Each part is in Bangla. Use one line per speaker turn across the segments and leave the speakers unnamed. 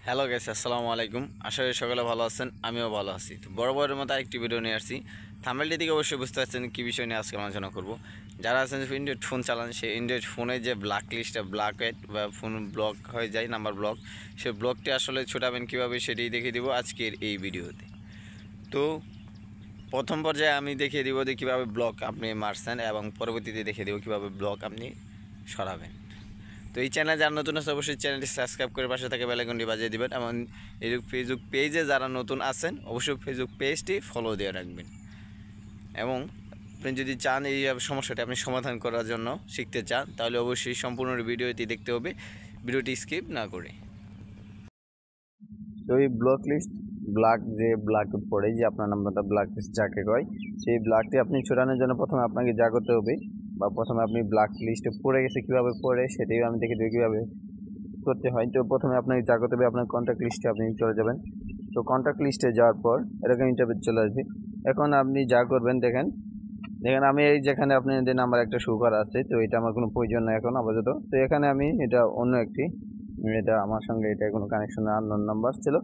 হ্যালো গাইস, আসসালামু আলাইকুম। আশা করি সকলে ভালো আছেন, আমিও ভালো আছি। তো বড়ের মতো আরেকটি ভিডিও নিয়ে আসছি। থাম্বনেলটি থেকে অবশ্যই বুঝতে পারছেন কী বিষয় নিয়ে আজকে আলোচনা করব। যারা আছেন অ্যান্ড্রয়েড ফোন চালান, সেই অ্যান্ড্রয়েড ফোনে যে ব্ল্যাক লিস্টটা ব্ল্যাকেট বা ফোন ব্লক হয়ে যায়, নাম্বার ব্লক, সেই ব্লকটি আসলে ছোটাবেন কীভাবে সেটাই দেখিয়ে দেবো আজকের এই ভিডিওতে। তো প্রথম পর্যায়ে আমি দেখিয়ে দেবো যে কীভাবে ব্লক আপনি মারছেন এবং পরবর্তীতে দেখিয়ে দেবো কীভাবে ব্লক আপনি সরাবেন। তো এই চ্যানেলে যারা নতুন আছে অবশ্যই চ্যানেলটি সাবস্ক্রাইব করে পাশে থেকে বেল আইকনটি বাজিয়ে দিবেন এবং এই ফেসবুক পেজে যারা নতুন আছেন অবশ্যই ফেসবুক পেজটি ফলো দিয়ে রাখবেন। এবং আপনি যদি চান এই সমস্যাটি আপনি সমাধান করার জন্য শিখতে চান তাহলে অবশ্যই সম্পূর্ণ ভিডিওটি দেখতে হবে, ভিডিওটি স্কিপ না করে। তো এই ব্লক লিস্ট ব্ল্যাক পড়ে যে আপনার নাম্বারটা ব্ল্যাক লিস্ট যাকে কয়, সেই ব্ল্যাকটি আপনি ছড়ানোর জন্য প্রথমে আপনাকে যা করতে হবে বা প্রথমে আপনি ব্ল্যাক লিস্টে পড়ে গেছে কীভাবে পড়ে সেটাই আমি দেখে দেবো কীভাবে করতে হয়। তো প্রথমে আপনাকে যা করতে হবে, আপনার কন্ট্যাক্ট লিস্টে আপনি চলে যাবেন। তো কন্ট্যাক্ট লিস্টে যাওয়ার পর এরকম ইন্টারভিউ চলে আসবে। এখন আপনি যা করবেন দেখেন আমি এই যেখানে আপনাদের নাম্বার একটা শো করা আছে, তো এটা আমার কোনো প্রয়োজন নেই এখন আপাতত। তো এখানে আমি এটা অন্য একটি, এটা আমার সঙ্গে এটা কোনো কানেকশন আননোন নাম্বার ছিল,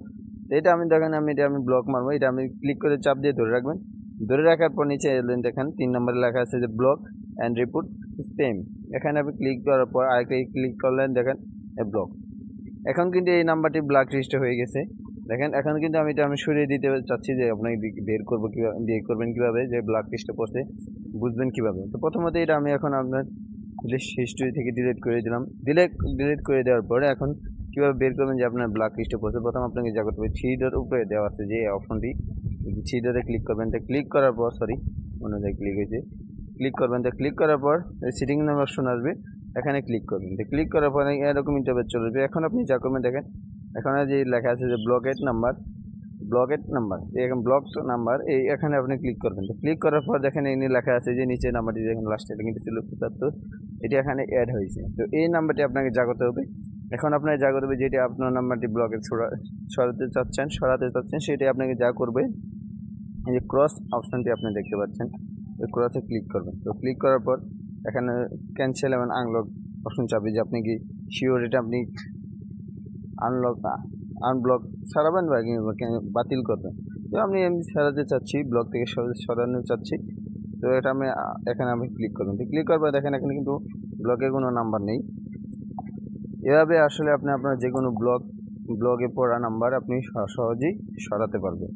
তো এটা আমি দেখেন আমি ব্লক মারবো। এটা আমি ক্লিক করে চাপ দিয়ে ধরে রাখবেন। ধরে রাখার পর নিচে এলেন দেখেন 3 নম্বরে লেখা আছে যে ব্লক অ্যান্ড রিপোর্ট স্প্যাম। এখানে আপনি ক্লিক করার পর আরেকটা ক্লিক করলেন, দেখেন ব্লক। এখন কিন্তু এই নাম্বারটি ব্ল্যাক লিস্টে হয়ে গেছে। দেখেন এখন কিন্তু আমি সরিয়ে দিতে চাচ্ছি যে আপনাকে বের করবো কীভাবে, বের করবেন কীভাবে, যে ব্ল্যাক লিস্টে পড়ছে বুঝবেন কীভাবে। তো প্রথমত এটা আমি এখন আপনার লিস্ট হিস্ট্রি থেকে ডিলিট করে দিলাম। ডিলিট করে দেওয়ার পরে এখন কীভাবে বের করবেন যে আপনার ব্ল্যাক লিস্টে পড়ছে, প্রথম আপনাকে যা করতে হবে থ্রি ডট উপরে দেওয়া আছে যে অপশনটি, থ্রি ডটে ক্লিক করবেন। তো ক্লিক করার পর অন্য জায়গায় ক্লিক হয়েছে, ক্লিক করবেন। তো ক্লিক করার পর সিটিং নাম্বার অপশন আসবে, এখানে ক্লিক করবেন। তো ক্লিক করার পরে এরকম ইন্টারভিউ চলে আসবে। এখন আপনি যা করবেন দেখেন এখানে যে লেখা আছে যে ব্লকেট নাম্বার এখন ব্লক নাম্বার এই এখানে আপনি ক্লিক করবেন। তো ক্লিক করার পর দেখেন এই লেখা আছে যে নিচে নাম্বারটি দেখেন লাস্টে এটা কিন্তু ছিল 75, এটি এখানে অ্যাড হয়েছে। তো এই নাম্বারটি আপনাকে যা করতে হবে, এখন আপনাকে যা করতে হবে যেটি আপনার নাম্বারটি ব্লকে সরাতে চাচ্ছেন সেটি আপনাকে যা করবে, এই যে ক্রস অপশনটি আপনি দেখতে পাচ্ছেন, ওই ক্রসে ক্লিক করবেন। তো ক্লিক করার পর এখানে ক্যান্সেল এবং আনলক অপশন চাপবে যে আপনি কি শিওর এটা আপনি আনব্লক সরাবেন বা বাতিল করবেন। তো আমি সরাতে চাচ্ছি, ব্লক থেকে সরানো চাচ্ছি। তো এটা এখানে আমি ক্লিক করবেন। তো ক্লিক করবো দেখেন এখানে কিন্তু ব্লকে কোনো নাম্বার নেই। এভাবে আসলে আপনি আপনার যে কোনো ব্লগে পড়া নাম্বার আপনি সহজেই সরাতে পারবেন।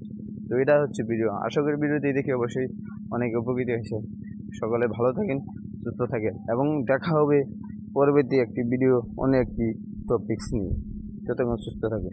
তো এটা হচ্ছে ভিডিও। আশা করি ভিডিওটি দেখে অবশ্যই অনেক উপকৃত হয়েছে। সকলে ভালো থাকেন, সুস্থ থাকেন এবং দেখা হবে পরবর্তী একটি ভিডিও অন্য একটি টপিকস নিয়ে। ততক্ষণ সুস্থ থাকেন।